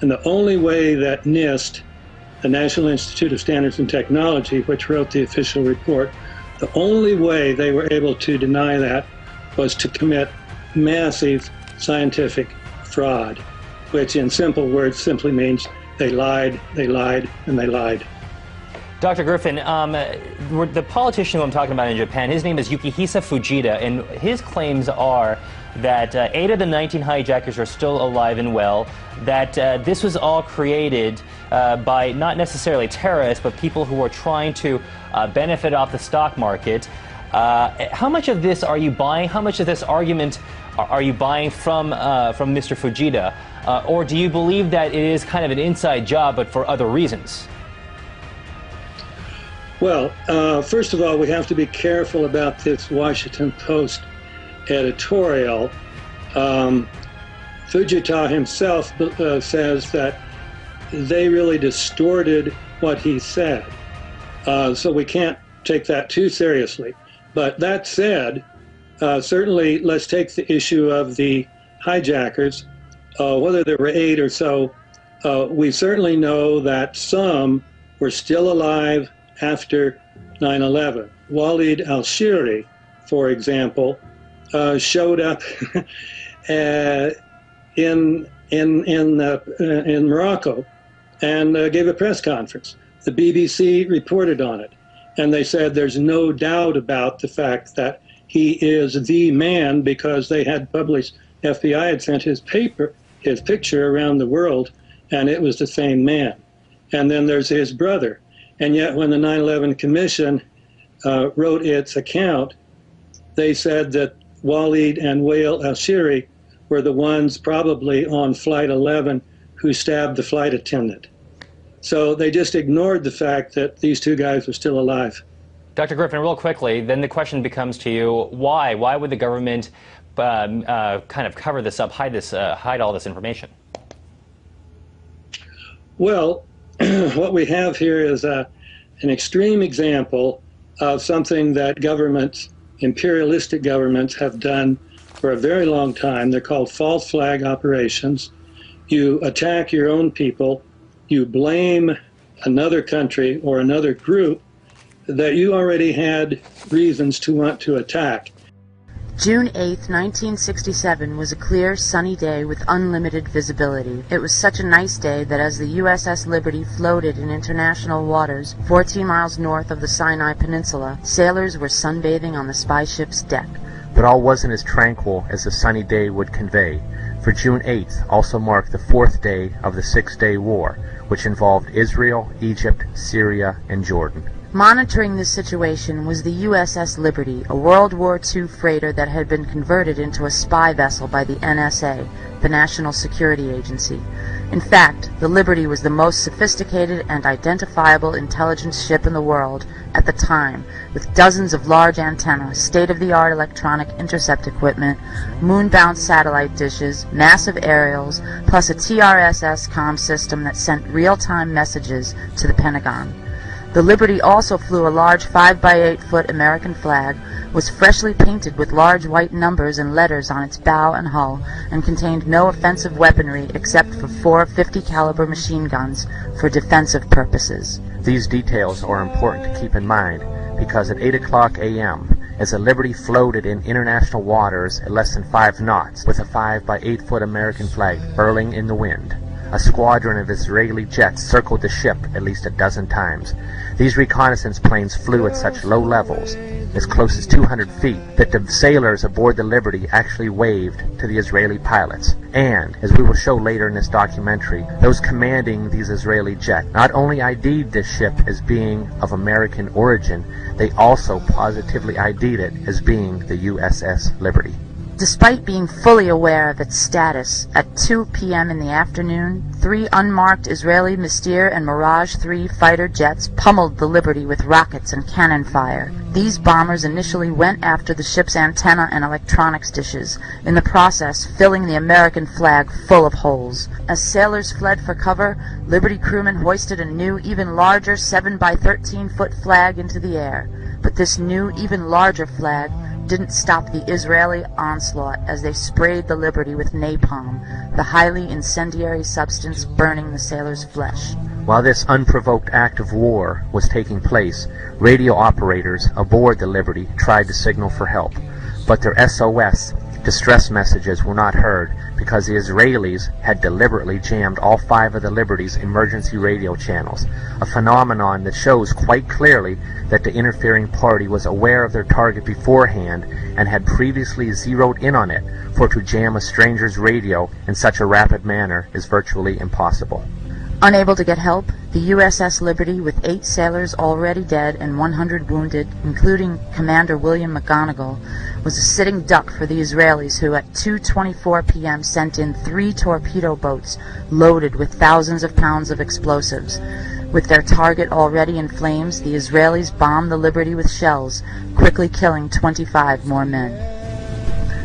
And the only way that NIST, the National Institute of Standards and Technology, which wrote the official report, the only way they were able to deny that was to commit massive scientific fraud, which in simple words simply means they lied, and they lied. Dr. Griffin, the politician who I'm talking about in Japan, his name is Yukihisa Fujita, and his claims are that 8 of the 19 hijackers are still alive and well, that this was all created by not necessarily terrorists, but people who are trying to benefit off the stock market. How much of this are you buying? How much of this argument are you buying from Mr. Fujita? Or do you believe that it is kind of an inside job, but for other reasons? Well, first of all, we have to be careful about this Washington Post editorial. Fujita himself says that they really distorted what he said. So we can't take that too seriously. But that said, certainly let's take the issue of the hijackers. Whether there were 8 or so, we certainly know that some were still alive after 9/11. Walid al-Shiri, for example, showed up in Morocco and gave a press conference. The BBC reported on it, and they said there's no doubt about the fact that he is the man, because they had published, FBI had sent his picture around the world, and it was the same man. And then there's his brother. And yet when the 9/11 Commission wrote its account, they said that Walid and Wael al-Shiri were the ones probably on Flight 11 who stabbed the flight attendant. So they just ignored the fact that these 2 guys were still alive. Dr. Griffin, real quickly, then the question becomes to you, why? Why would the government kind of cover this up, hide all this information? Well, what we have here is an extreme example of something that governments, imperialistic governments, have done for a very long time. They're called false flag operations. You attack your own people, you blame another country or another group that you already had reasons to want to attack. June 8, 1967 was a clear, sunny day with unlimited visibility. It was such a nice day that as the USS Liberty floated in international waters 14 miles north of the Sinai Peninsula, sailors were sunbathing on the spy ship's deck. But all wasn't as tranquil as the sunny day would convey, for June 8th also marked the 4th day of the Six-Day War, which involved Israel, Egypt, Syria, and Jordan. Monitoring this situation was the USS Liberty, a World War II freighter that had been converted into a spy vessel by the NSA, the National Security Agency. In fact, the Liberty was the most sophisticated and identifiable intelligence ship in the world at the time, with dozens of large antennas, state-of-the-art electronic intercept equipment, moon-bound satellite dishes, massive aerials, plus a TRSS comm system that sent real-time messages to the Pentagon. The Liberty also flew a large 5-by-8-foot American flag, was freshly painted with large white numbers and letters on its bow and hull, and contained no offensive weaponry except for 4 50-caliber machine guns for defensive purposes. These details are important to keep in mind, because at 8:00 a.m., as the Liberty floated in international waters at less than 5 knots with a 5-by-8-foot American flag furling in the wind, a squadron of Israeli jets circled the ship at least a dozen times. These reconnaissance planes flew at such low levels, as close as 200 feet, that the sailors aboard the Liberty actually waved to the Israeli pilots. And, as we will show later in this documentary, those commanding these Israeli jets not only ID'd this ship as being of American origin, they also positively ID'd it as being the USS Liberty. Despite being fully aware of its status, at 2 p.m. in the afternoon, 3 unmarked Israeli Mystir and Mirage 3 fighter jets pummeled the Liberty with rockets and cannon fire. These bombers initially went after the ship's antenna and electronics dishes, in the process filling the American flag full of holes. As sailors fled for cover, Liberty crewmen hoisted a new, even larger 7-by-13-foot flag into the air. But this new, even larger flag didn't stop the Israeli onslaught as they sprayed the Liberty with napalm, the highly incendiary substance burning the sailors' flesh. While this unprovoked act of war was taking place, radio operators aboard the Liberty tried to signal for help, but their SOS distress messages were not heard because the Israelis had deliberately jammed all 5 of the Liberty's emergency radio channels, a phenomenon that shows quite clearly that the interfering party was aware of their target beforehand and had previously zeroed in on it, for to jam a stranger's radio in such a rapid manner is virtually impossible. Unable to get help, the USS Liberty, with 8 sailors already dead and 100 wounded, including Commander William McGonigal, was a sitting duck for the Israelis, who at 2:24 p.m. sent in 3 torpedo boats loaded with thousands of pounds of explosives. With their target already in flames, the Israelis bombed the Liberty with shells, quickly killing 25 more men.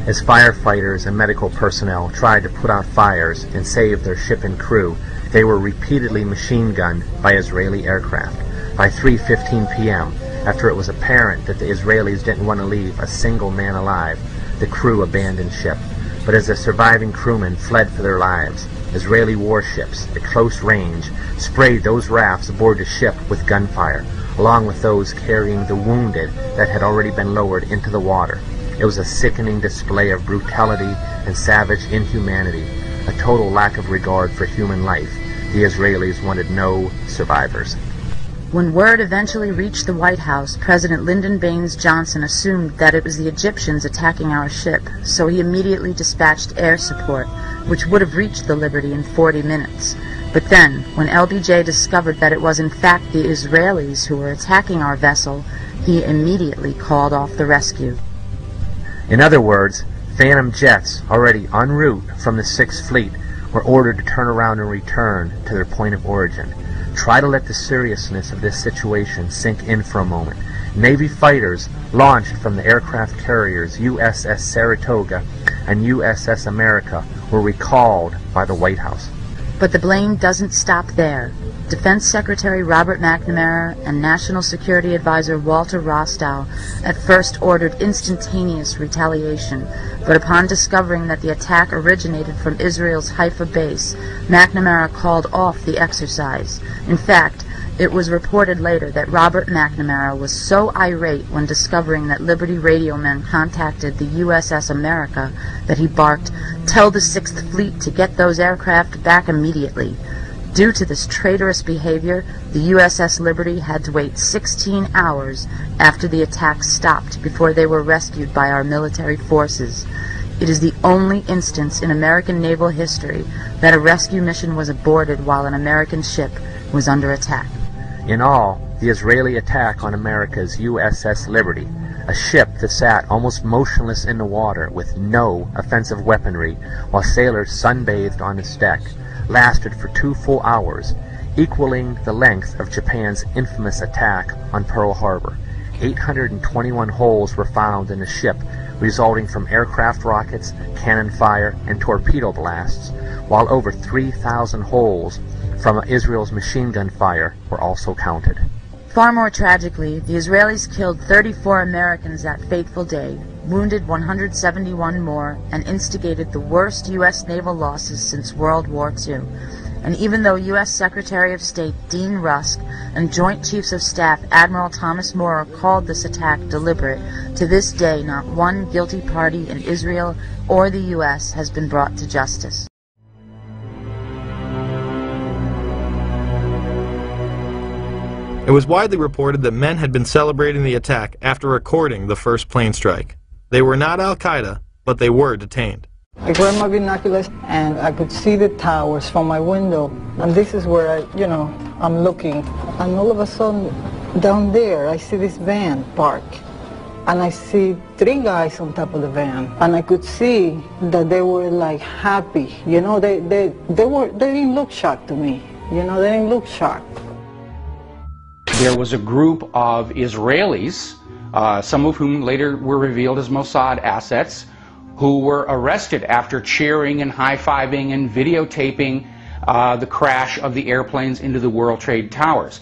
As firefighters and medical personnel tried to put out fires and save their ship and crew, they were repeatedly machine-gunned by Israeli aircraft. By 3:15 p.m., after it was apparent that the Israelis didn't want to leave a single man alive, the crew abandoned ship. But as the surviving crewmen fled for their lives, Israeli warships at close range sprayed those rafts aboard the ship with gunfire, along with those carrying the wounded that had already been lowered into the water. It was a sickening display of brutality and savage inhumanity, a total lack of regard for human life. The Israelis wanted no survivors. When word eventually reached the White House, President Lyndon Baines Johnson assumed that it was the Egyptians attacking our ship, so he immediately dispatched air support, which would have reached the Liberty in 40 minutes. But then, when LBJ discovered that it was in fact the Israelis who were attacking our vessel, he immediately called off the rescue. In other words, Phantom jets already en route from the 6th Fleet were ordered to turn around and return to their point of origin. Try to let the seriousness of this situation sink in for a moment. Navy fighters launched from the aircraft carriers USS Saratoga and USS America were recalled by the White House. But the blame doesn't stop there. Defense Secretary Robert McNamara and National Security Advisor Walter Rostow at first ordered instantaneous retaliation, but upon discovering that the attack originated from Israel's Haifa base, McNamara called off the exercise. In fact, it was reported later that Robert McNamara was so irate when discovering that Liberty radio men contacted the USS America that he barked, "Tell the 6th Fleet to get those aircraft back immediately." Due to this traitorous behavior, the USS Liberty had to wait 16 hours after the attack stopped before they were rescued by our military forces. It is the only instance in American naval history that a rescue mission was aborted while an American ship was under attack. In all, the Israeli attack on America's USS Liberty, a ship that sat almost motionless in the water with no offensive weaponry while sailors sunbathed on its deck, lasted for 2 full hours, equaling the length of Japan's infamous attack on Pearl Harbor. 821 holes were found in the ship, resulting from aircraft rockets, cannon fire, and torpedo blasts, while over 3,000 holes from Israel's machine gun fire were also counted. Far more tragically, the Israelis killed 34 Americans that fateful day, wounded 171 more, and instigated the worst U.S. naval losses since World War II. And even though U.S. Secretary of State Dean Rusk and Joint Chiefs of Staff Admiral Thomas Moore called this attack deliberate, to this day not one guilty party in Israel or the U.S. has been brought to justice. It was widely reported that men had been celebrating the attack after recording the first plane strike. They were not Al-Qaeda, but they were detained. I grabbed my binoculars and I could see the towers from my window. And this is where I'm looking. And all of a sudden, down there, I see this van park. And I see 3 guys on top of the van. And I could see that they were like happy. They didn't look shocked to me. They didn't look shocked. There was a group of Israelis, some of whom later were revealed as Mossad assets, who were arrested after cheering and high-fiving and videotaping the crash of the airplanes into the World Trade Towers.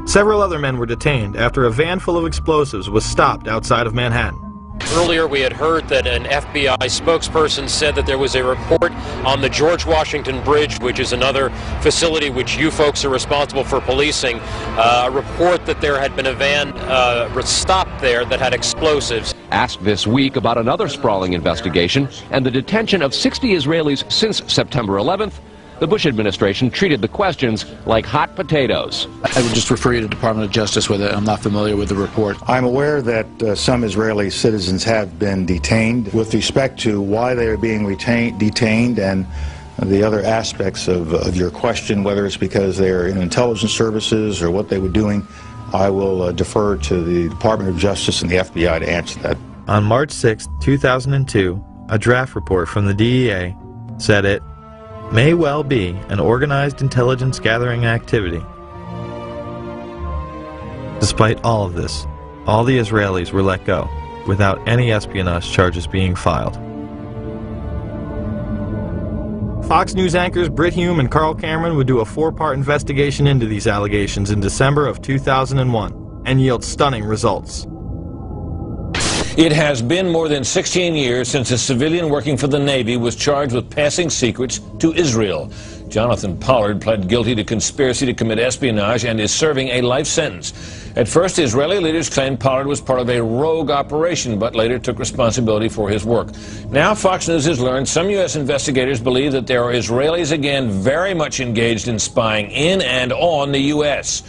Several other men were detained after a van full of explosives was stopped outside of Manhattan. Earlier, we had heard that an FBI spokesperson said that there was a report on the George Washington Bridge, which is another facility which you folks are responsible for policing, a report that there had been a van stopped there that had explosives. Asked this week about another sprawling investigation and the detention of 60 Israelis since September 11th, the Bush administration treated the questions like hot potatoes. I would just refer you to the Department of Justice with it. I'm not familiar with the report. I'm aware that some Israeli citizens have been detained. With respect to why they are being detained and the other aspects of your question, whether it's because they are in intelligence services or what they were doing, I will defer to the Department of Justice and the FBI to answer that. On March 6, 2002, a draft report from the DEA said it may well be an organized intelligence gathering activity. Despite all of this, all the Israelis were let go without any espionage charges being filed. Fox News anchors Brit Hume and Carl Cameron would do a 4-part investigation into these allegations in December of 2001 and yield stunning results. It has been more than 16 years since a civilian working for the Navy was charged with passing secrets to Israel. Jonathan Pollard pled guilty to conspiracy to commit espionage and is serving a life sentence. At first, Israeli leaders claimed Pollard was part of a rogue operation, but later took responsibility for his work. Now, Fox News has learned some U.S. investigators believe that there are Israelis again very much engaged in spying in and on the U.S.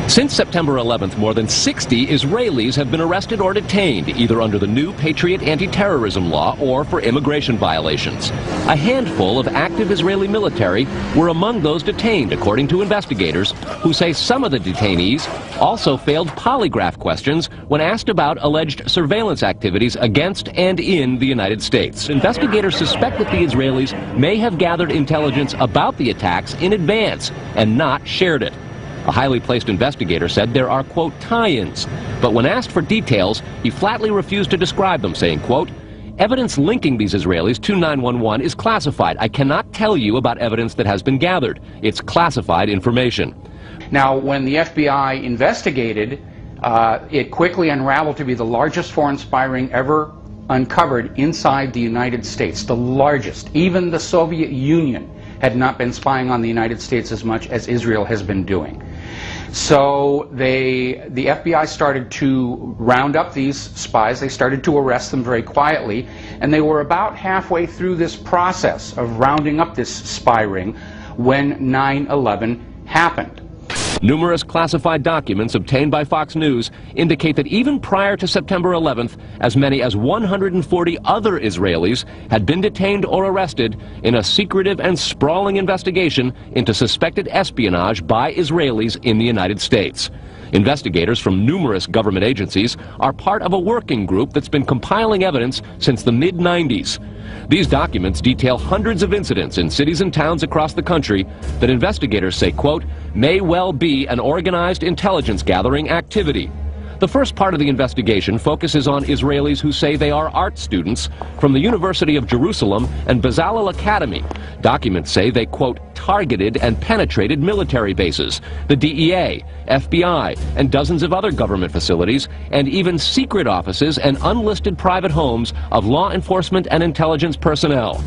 Since September 11th, more than 60 Israelis have been arrested or detained, either under the new Patriot anti-terrorism law or for immigration violations. A handful of active Israeli military were among those detained, according to investigators, who say some of the detainees also failed polygraph questions when asked about alleged surveillance activities against and in the United States. Investigators suspect that the Israelis may have gathered intelligence about the attacks in advance and not shared it. A highly placed investigator said there are, quote, tie-ins, but when asked for details, he flatly refused to describe them, saying, quote, evidence linking these Israelis to 911 is classified. I cannot tell you about evidence that has been gathered. It's classified information. Now, when the FBI investigated, it quickly unraveled to be the largest foreign spy ring ever uncovered inside the United States, the largest. Even the Soviet Union had not been spying on the United States as much as Israel has been doing. So the FBI started to round up these spies. They started to arrest them very quietly, and they were about halfway through this process of rounding up this spy ring when 9/11 happened. Numerous classified documents obtained by Fox News indicate that even prior to September 11th, as many as 140 other Israelis had been detained or arrested in a secretive and sprawling investigation into suspected espionage by Israelis in the United States. Investigators from numerous government agencies are part of a working group that's been compiling evidence since the mid-90s. These documents detail hundreds of incidents in cities and towns across the country that investigators say, quote, may well be an organized intelligence gathering activity. The first part of the investigation focuses on Israelis who say they are art students from the University of Jerusalem and Bezalel Academy. Documents say they, quote, targeted and penetrated military bases, the DEA, FBI, and dozens of other government facilities, and even secret offices and unlisted private homes of law enforcement and intelligence personnel.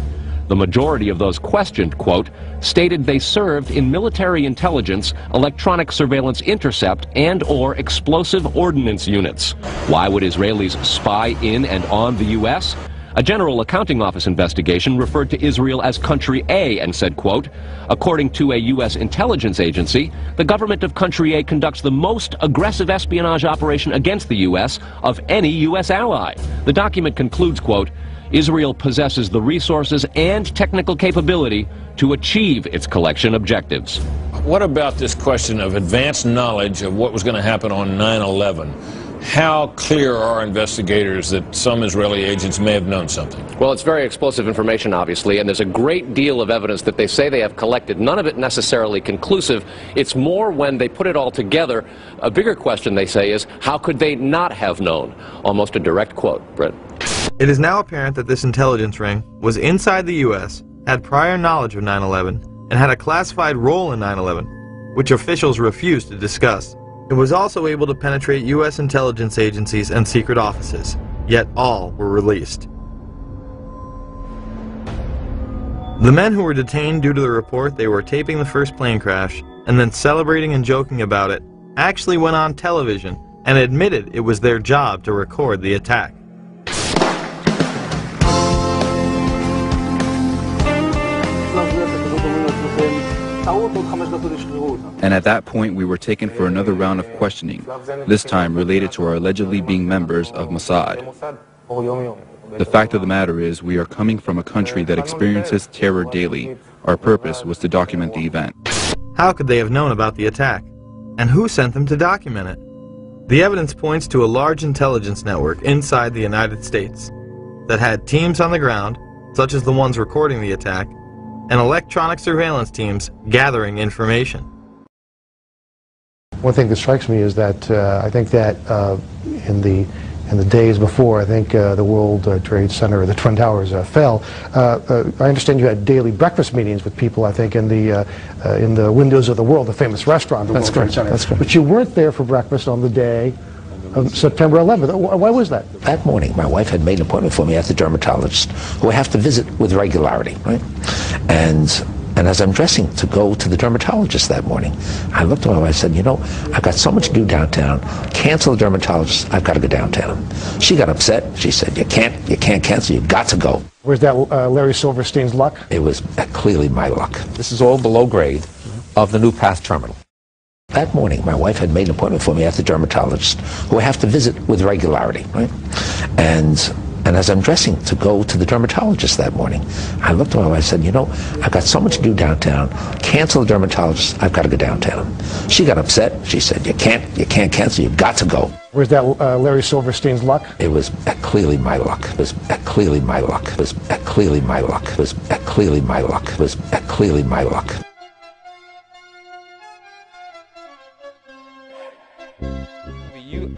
The majority of those questioned, quote, stated they served in military intelligence, electronic surveillance intercept, and or explosive ordnance units. Why would Israelis spy in and on the U.S.? A General Accounting Office investigation referred to Israel as Country A and said, quote, according to a U.S. intelligence agency, the government of Country A conducts the most aggressive espionage operation against the U.S. of any U.S. ally. The document concludes, quote, Israel possesses the resources and technical capability to achieve its collection objectives. What about this question of advanced knowledge of what was going to happen on 9/11? How clear are investigators that some Israeli agents may have known something? Well, it's very explosive information, obviously, and there's a great deal of evidence that they say they have collected, none of it necessarily conclusive. It's more when they put it all together. A bigger question, they say, is how could they not have known? Almost a direct quote, Brett. It is now apparent that this intelligence ring was inside the U.S., had prior knowledge of 9/11, and had a classified role in 9/11, which officials refused to discuss. It was also able to penetrate U.S. intelligence agencies and secret offices, yet all were released. The men who were detained due to the report they were taping the first plane crash and then celebrating and joking about it actually went on television and admitted it was their job to record the attack. And at that point we were taken for another round of questioning, this time related to our allegedly being members of Mossad. The fact of the matter is we are coming from a country that experiences terror daily. Our purpose was to document the event. How could they have known about the attack? And who sent them to document it? The evidence points to a large intelligence network inside the United States that had teams on the ground, such as the ones recording the attack, and electronic surveillance teams gathering information. One thing that strikes me is that I think that in the days before, I think the World Trade Center, or the Twin Towers, fell. I understand you had daily breakfast meetings with people, I think, in the Windows of the World, the famous restaurant, the World Trade Center. That's correct. But you weren't there for breakfast on the day of September 11th. Why was that? That morning, my wife had made an appointment for me at the dermatologist, who I have to visit with regularity, right? And as I'm dressing to go to the dermatologist that morning, I looked at my wife and said, you know, I've got so much to do downtown. Cancel the dermatologist. I've got to go downtown. She got upset. She said, you can't cancel. You've got to go. Was that Larry Silverstein's luck? It was clearly my luck. This is all below grade of the New Path Terminal. That morning, my wife had made an appointment for me at the dermatologist, who I have to visit with regularity, right? And as I'm dressing to go to the dermatologist that morning, I looked at my wife and said, you know, I've got so much to do downtown. Cancel the dermatologist. I've got to go downtown. She got upset. She said, you can't cancel. You've got to go. Was that Larry Silverstein's luck? It was clearly my luck. It was clearly my luck. It was clearly my luck. It was clearly my luck. It was clearly my luck.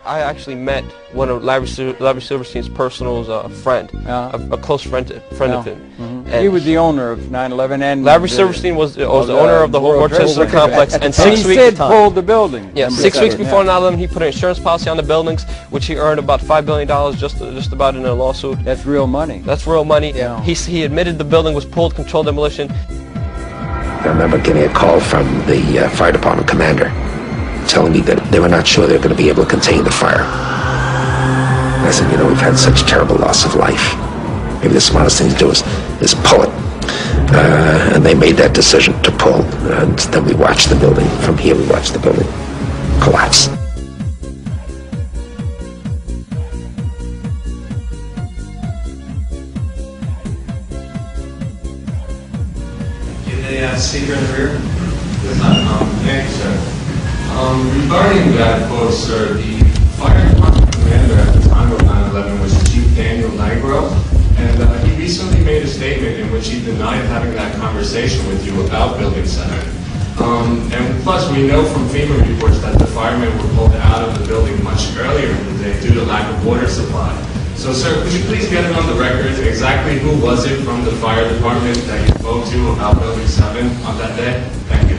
I actually met one of Larry Silverstein's personal friend, a close friend of him. Mm-hmm. He was the owner of 9/11, and Larry Silverstein was the owner of the whole World Trade Center complex. And 6 weeks he pulled the building. Yeah, 6 weeks before 9/11, he put an insurance policy on the buildings, which he earned about $5 billion just about in a lawsuit. That's real money. That's real money. Yeah. He admitted the building was pulled, controlled demolition. I remember getting a call from the fire department commander, telling me that they were not sure they were going to be able to contain the fire. And I said, you know, we've had such terrible loss of life. Maybe the smartest thing to do is pull it. And they made that decision to pull. And then we watched the building. From here, we watched the building collapse. Get a speaker in the rear. Thank you, sir. Regarding that quote, sir, the fire department commander at the time of 9/11 was Chief Daniel Nigro, and he recently made a statement in which he denied having that conversation with you about Building 7. And plus, we know from FEMA reports that the firemen were pulled out of the building much earlier in the day due to lack of water supply. So, sir, could you please get it on the record exactly who was it from the fire department that you spoke to about Building 7 on that day? Thank you.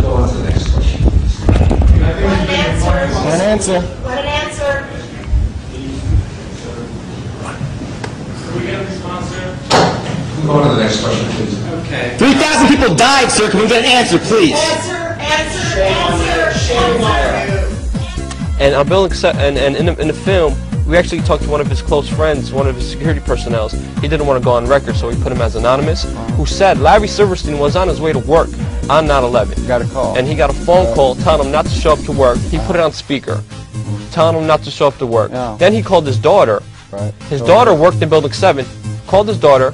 Go on to the next question. An answer. What an answer. Can we get a response, sir? Go on to the next question, please. Okay. 3,000 people died, sir. Can we get an answer, please? And on Building 7, and in the film, we actually talked to one of his close friends, one of his security personnel. He didn't want to go on record, so we put him as anonymous, who said Larry Silverstein was on his way to work on 9/11. Got a call. And he got a phone call telling him not to show up to work. He put it on speaker, telling him not to show up to work. Yeah. Then he called his daughter. Right. His daughter worked in Building 7. Called his daughter.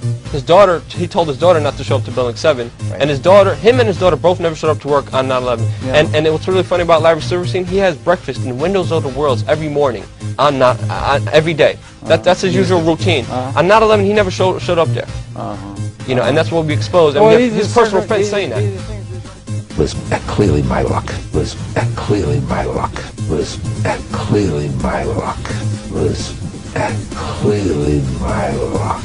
He told his daughter not to show up to Building 7. Right. And him and his daughter both never showed up to work on 9/11. Yeah. And what's really funny about Larry Silverstein, he has breakfast in Windows of the Worlds every morning, every day. That's his usual routine. On 9/11, he never showed up there. You know, and that's what we exposed. And we have his personal friends saying that. It was clearly my luck. It was clearly my luck. It was clearly my luck. It was clearly my luck.